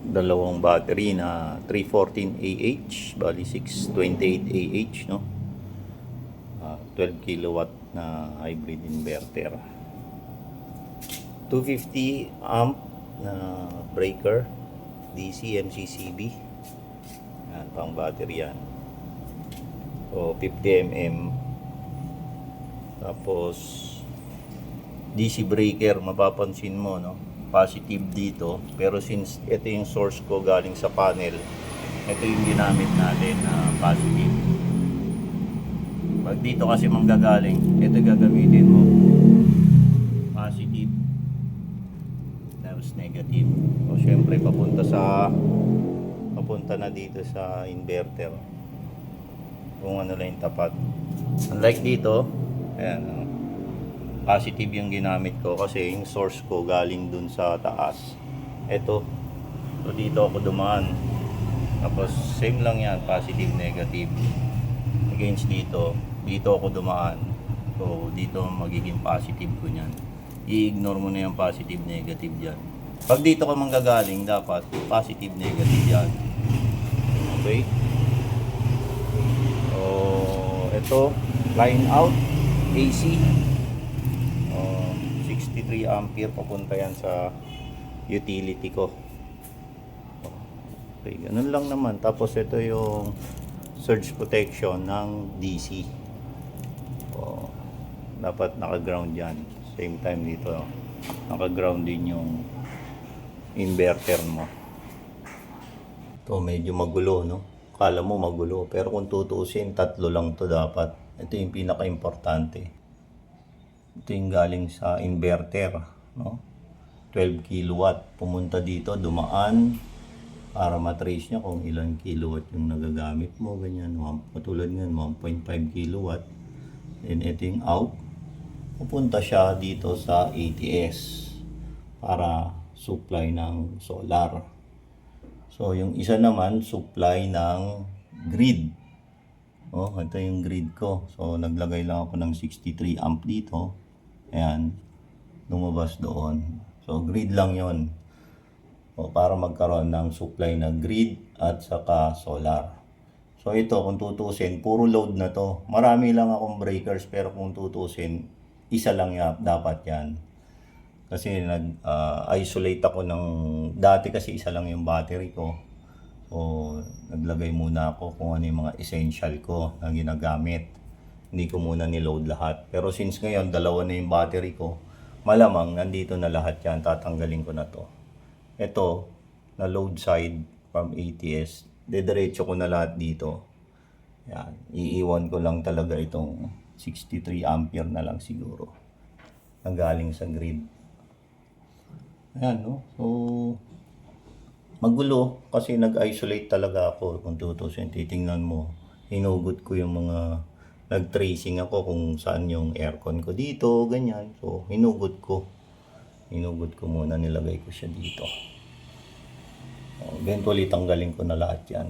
dalawang battery na 314 bali 628 no. 12 kilowatt na hybrid inverter, 250 amp na breaker DC MCCB. Yan, pang battery yan. So 50 mm. Tapos DC breaker, mapapansin mo no, positive dito, pero since ito yung source ko galing sa panel, ito yung ginamit natin na positive. Pag dito kasi manggagaling, ito gagamitin mo positive, tapos negative. So syempre papunta na dito sa inverter kung ano lang yung tapat. Unlike dito, ayan, positive yung ginamit ko kasi yung source ko galing dun sa taas. Ito, so dito ako dumaan, tapos same lang yan, positive negative. Against dito ako dumaan, so dito magiging positive ko nyan. I-ignore mo na yung positive negative dyan. Pag dito ka manggagaling, dapat positive negative yan. Okay, so ito line out AC, 63 ampere, papunta yan sa utility ko. Okay, ganun lang naman. Tapos ito yung surge protection ng DC. Dapat naka-ground yan. Same time dito, naka-ground din yung inverter mo. Ito medyo magulo, no? Kala mo magulo, pero kung tutuusin, tatlo lang to dapat. Ito yung pinaka-importante. Ito yung galing sa inverter, no? 12 kilowatt. Pumunta dito, dumaan para matrace niya kung ilang kilowatt yung nagagamit mo. Ganyan, katulad nga, 1.5 kilowatt. Then ito yung out. Pupunta siya dito sa ATS para supply ng solar. So yung isa naman, supply ng grid. Ito yung grid ko. So naglagay lang ako ng 63 amp dito. Ayan, lumabas doon. So grid lang yon, para magkaroon ng supply na grid at saka solar. So ito, kung tutusin, puro load na to. Marami lang akong breakers, pero kung tutusin, isa lang dapat yan. Kasi nag-isolate ako ng, dati kasi isa lang yung battery ko. So naglagay muna ako kung ano yung mga essential ko na ginagamit. Hindi ko muna niload lahat. Pero since ngayon, dalawa na yung battery ko, malamang nandito na lahat yan. Tatanggalin ko na to. Ito, na load side from ATS, dediretso ko na lahat dito. Yan, iiwan ko lang talaga itong 63 ampere na lang siguro na galing sa grid. Ayan, no? So magulo kasi nag-isolate talaga ako. Kung tutusin, titingnan mo, hinugot ko yung mga, nag-tracing ako kung saan yung aircon ko dito, ganyan. So hinugot ko muna, nilagay ko siya dito. Eventually tanggalin ko na lahat yan.